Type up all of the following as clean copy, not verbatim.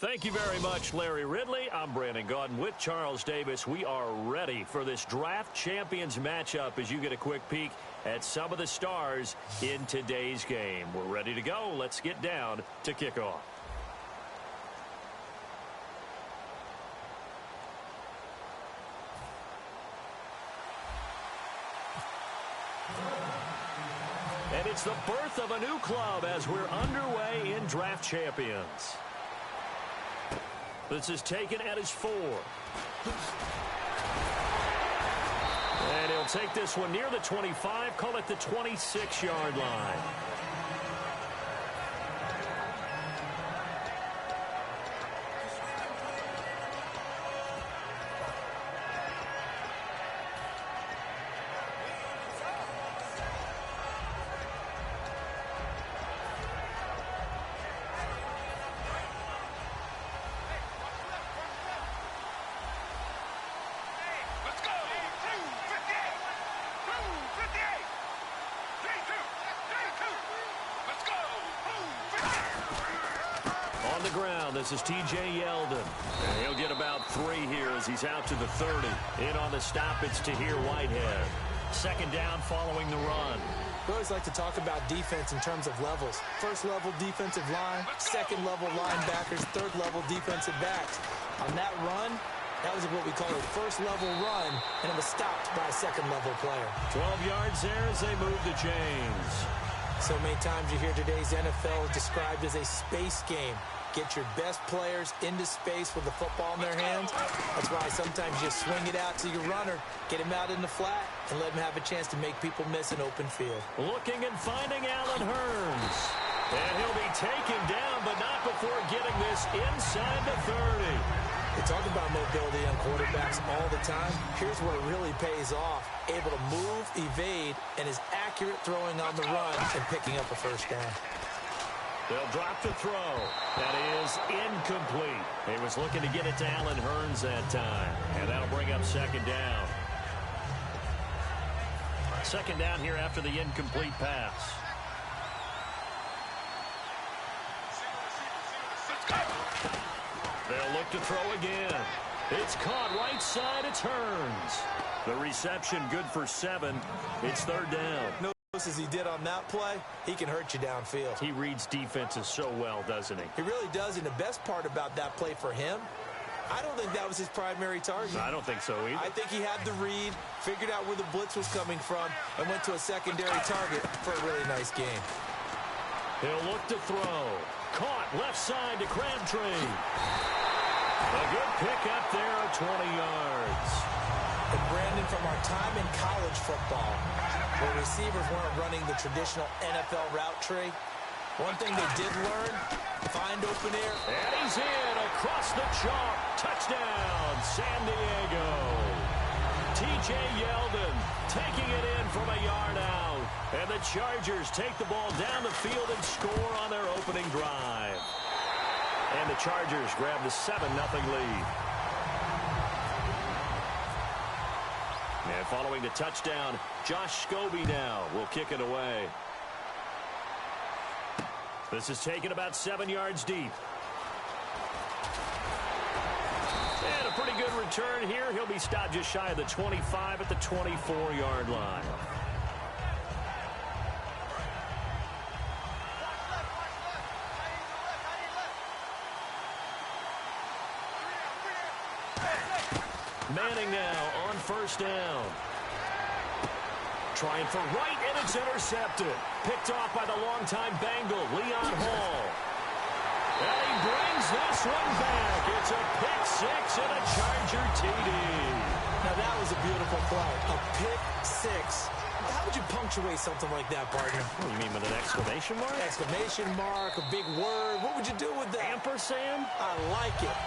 Thank you very much, Larry Ridley. I'm Brandon Gaudin with Charles Davis. We are ready for this draft champions matchup as you get a quick peek at some of the stars in today's game. We're ready to go. Let's get down to kickoff. And it's the birth of a new club as we're underway in draft champions. This is taken at his 4. And he'll take this one near the 25, call it the 26-yard line. This is T.J. Yeldon. And he'll get about 3 here as he's out to the 30. In on the stop, it's Tahir Whitehead. Second down following the run. We always like to talk about defense in terms of levels. First level defensive line, second level linebackers, third level defensive backs. On that run, that was what we call a first level run, and it was stopped by a second level player. 12 yards there as they move the chains. So many times you hear today's NFL described as a space game. Get your best players into space with the football in their hands. That's why sometimes you swing it out to your runner, get him out in the flat, and let him have a chance to make people miss an open field. Looking and finding Allen Hurns. And he'll be taken down, but not before getting this inside the 30. They talk about mobility on quarterbacks all the time. Here's where it really pays off. Able to move, evade, and is accurate throwing on the run and picking up a first down. They'll drop the throw. That is incomplete. He was looking to get it to Allen Hurns that time. And that'll bring up second down. Second down here after the incomplete pass. They'll look to throw again. It's caught right side. It's Hurns. The reception good for 7. It's third down. As he did on that play, he can hurt you downfield. He reads defenses so well, doesn't he? He really does, and the best part about that play for him, I don't think that was his primary target. I don't think so either. I think he had the read, figured out where the blitz was coming from, and went to a secondary target for a really nice game. He'll look to throw. Caught left side to Crabtree. A good pick up there, 20 yards. And Brandon, from our time in college football, where receivers weren't running the traditional NFL route tree, one thing they did learn, find open air. And he's in across the chalk. Touchdown, San Diego. T.J. Yeldon taking it in from a yard out. And the Chargers take the ball down the field and score on their opening drive. And the Chargers grab the 7-0 lead. And following the touchdown, Josh Scobie now will kick it away. This is taken about 7 yards deep. And a pretty good return here. He'll be stopped just shy of the 25 at the 24-yard line. Manning now on first down. Trying for right, and it's intercepted. Picked off by the longtime Bengal, Leon Hall. And he brings this one back. It's a pick 6 and a Charger TD. Now that was a beautiful play. A pick 6. How would you punctuate something like that, partner? What do you mean, with an exclamation mark? Exclamation mark, a big word. What would you do with that? Ampersand? I like it.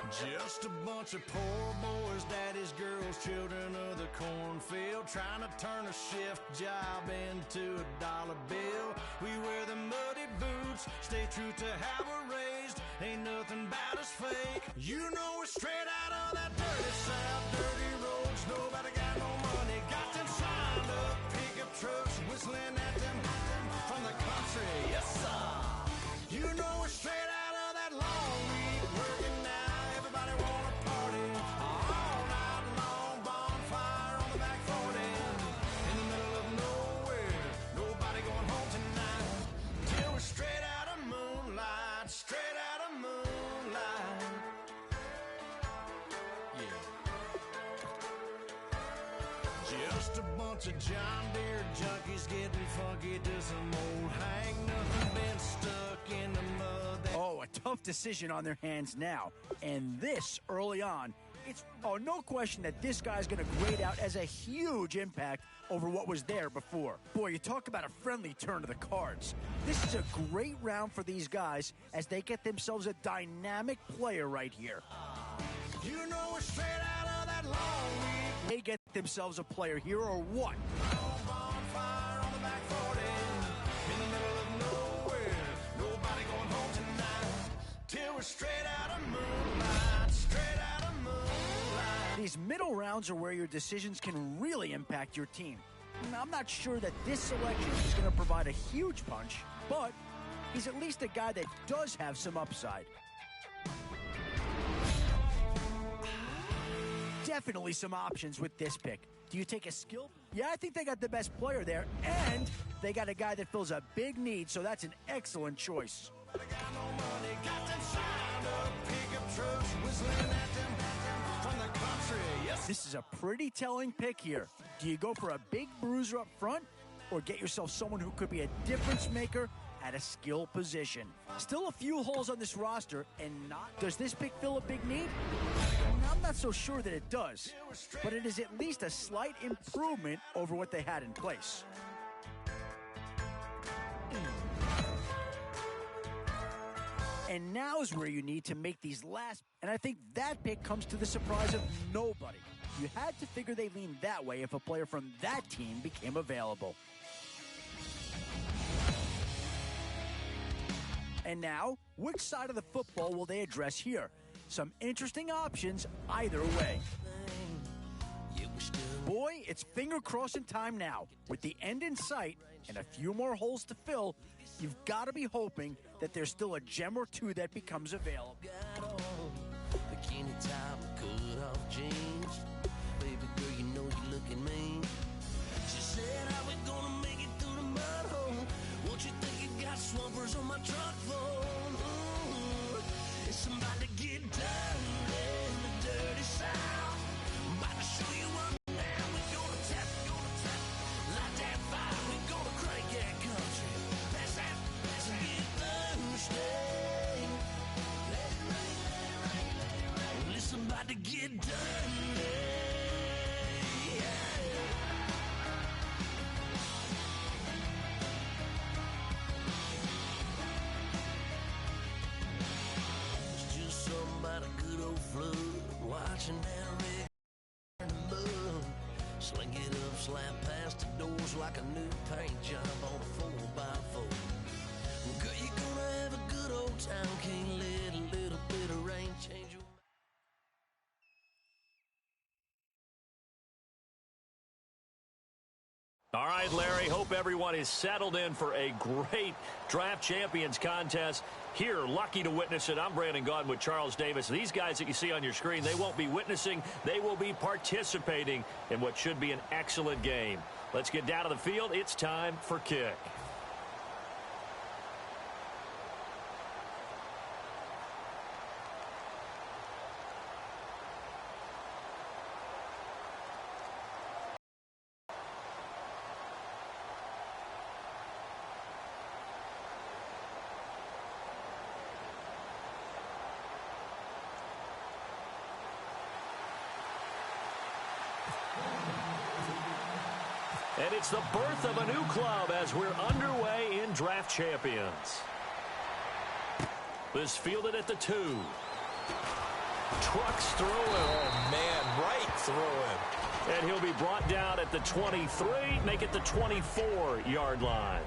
Just a bunch of poor boys, daddies, girls, children of the cornfield, trying to turn a shift job into a dollar bill. We wear the muddy boots, stay true to how we're raised. Ain't nothing about us fake. You know we're straight out of that dirty south, dirty roads. Nobody got no money, got them Just a bunch of John Deere junkies getting funky to some old hang. Nothing been stuck in the mud. Oh, a tough decision on their hands now. And this early on, it's no question that this guy's going to grade out as a huge impact over what was there before. Boy, you talk about a friendly turn to the cards. This is a great round for these guys as they get themselves a dynamic player right here. You know we're straight out of that long week. They get themselves a player here or what? Bonfire on the back 40 in the middle of nowhere. Nobody going home tonight till we're straight out of moonlight. Straight out of moonlight. These middle rounds are where your decisions can really impact your team. Now, I'm not sure that this selection is going to provide a huge punch, but he's at least a guy that does have some upside. Definitely some options with this pick. Do you take a skill? Yeah, I think they got the best player there, and they got a guy that fills a big need, so that's an excellent choice. They got no money, got them signed up pickup trucks, whistling at them from the country. Yes. This is a pretty telling pick here. Do you go for a big bruiser up front, or get yourself someone who could be a difference maker at a skill position? Still a few holes on this roster, and does this pick fill a big need? I'm not so sure that it does, but it is at least a slight improvement over what they had in place. And now is where you need to make these last, and I think that pick comes to the surprise of nobody. You had to figure they leaned that way if a player from that team became available. And now, which side of the football will they address here? Some interesting options either way. Boy, it's finger-crossing time now. With the end in sight and a few more holes to fill, you've got to be hoping that there's still a gem or two that becomes available. Bikini top, cut off jeans. Baby girl, you know you looking mean. She said, how we gonna make it through the mud hole? Won't you think you got swampers on my truck phone? It's somebody to get down in the dirty south. I'm about to show you up now. We gonna tap, light that fire. We gonna crank that country. Pass and get thirsty. Let it rain. Well, it's about to get done. Watching that rig in the mud. Sling it up, slap past the doors like a new paint job on a 4x4. Well, girl, you gonna have a good old time. Can't let a little bit of rain change your mind. All right, Larry, hope everyone is settled in for a great Draft Champions contest. Here, lucky to witness it, I'm Brandon Gaudin with Charles Davis. These guys that you see on your screen, they won't be witnessing, they will be participating in what should be an excellent game. Let's get down to the field. It's time for kick. And it's the birth of a new club as we're underway in Draft Champions. This fielded at the 2. Trucks through him. Oh, man, right through him. And he'll be brought down at the 23, make it the 24-yard line.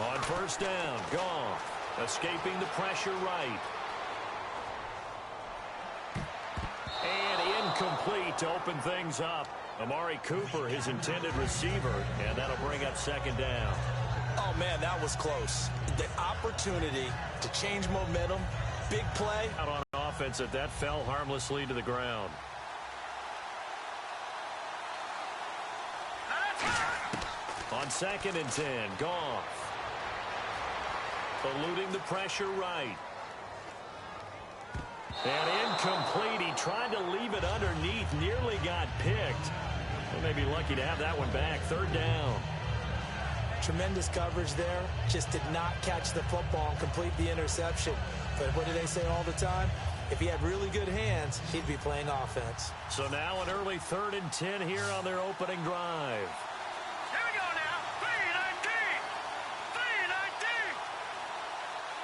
On first down, Goff, escaping the pressure right. And incomplete to open things up. Amari Cooper, his intended receiver, and that'll bring up second down. Oh, man, that was close. The opportunity to change momentum, big play. Out on offense that fell harmlessly to the ground. On 2nd and 10, Goff. Eluding the pressure right. And incomplete. He tried to leave it underneath. Nearly got picked. They may be lucky to have that one back. 3rd down. Tremendous coverage there. Just did not catch the football and complete the interception. But what do they say all the time? If he had really good hands, he'd be playing offense. So now an early 3rd and 10 here on their opening drive. Here we go now.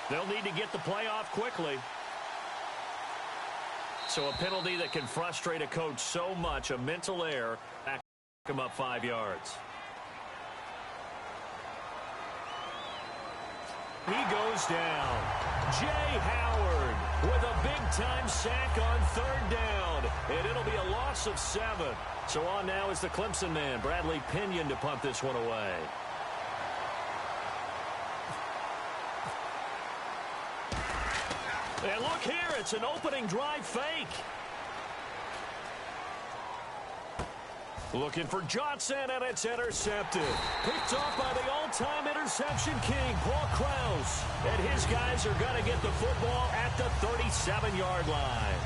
3-19. They'll need to get the play off quickly. So a penalty that can frustrate a coach so much, a mental error, back him up 5 yards. He goes down. Jay Howard with a big-time sack on 3rd down. And it'll be a loss of 7. So on now is the Clemson man, Bradley Pinion, to punt this one away. And look here, it's an opening drive fake. Looking for Johnson, and it's intercepted. Picked off by the all-time interception king, Paul Krause. And his guys are going to get the football at the 37-yard line.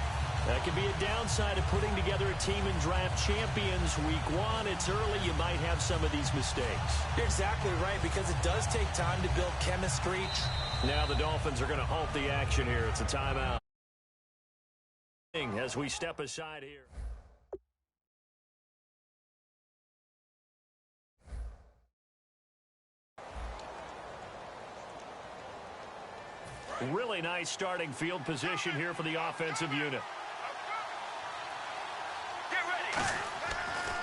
That could be a downside of putting together a team in draft champions week 1. It's early. You might have some of these mistakes. You're exactly right, because it does take time to build chemistry. Now the Dolphins are going to halt the action here. It's a timeout. As we step aside here. Really nice starting field position here for the offensive unit.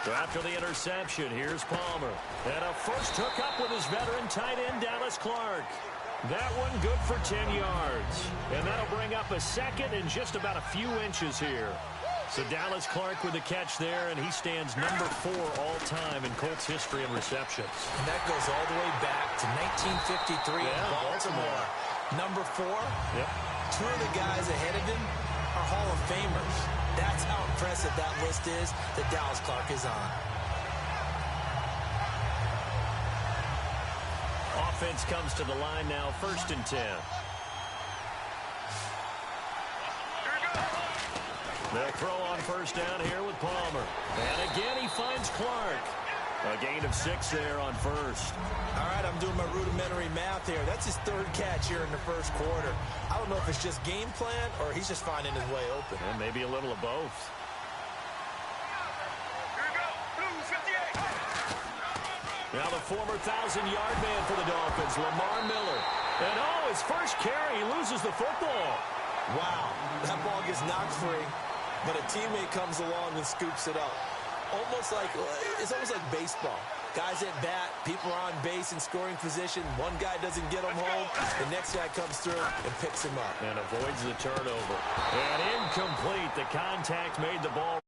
So after the interception, here's Palmer. And a first hookup with his veteran tight end, Dallas Clark. That one good for 10 yards. And that'll bring up a 2nd and just about a few inches here. So Dallas Clark with the catch there, and he stands number 4 all-time in Colts history in receptions. And that goes all the way back to 1953 in Baltimore. Number 4, Yep. 2 of the guys ahead of him are Hall of Famers. That's how impressive that list is that Dallas Clark is on. Offense comes to the line now, 1st and 10. They'll throw on 1st down here with Palmer. And again, he finds Clark. A gain of 6 there on 1st. All right, I'm doing my rudimentary math here. That's his 3rd catch here in the 1st quarter. I don't know if it's just game plan or he's just finding his way open. And maybe a little of both. Here we go. Blue 58. Now the former 1,000-yard man for the Dolphins, Lamar Miller. And oh, his first carry, he loses the football. Wow, that ball gets knocked free, but a teammate comes along and scoops it up. It's almost like baseball. Guys at bat, people are on base in scoring position. One guy doesn't get him home. The next guy comes through and picks him up. And avoids the turnover. And incomplete. The contact made the ball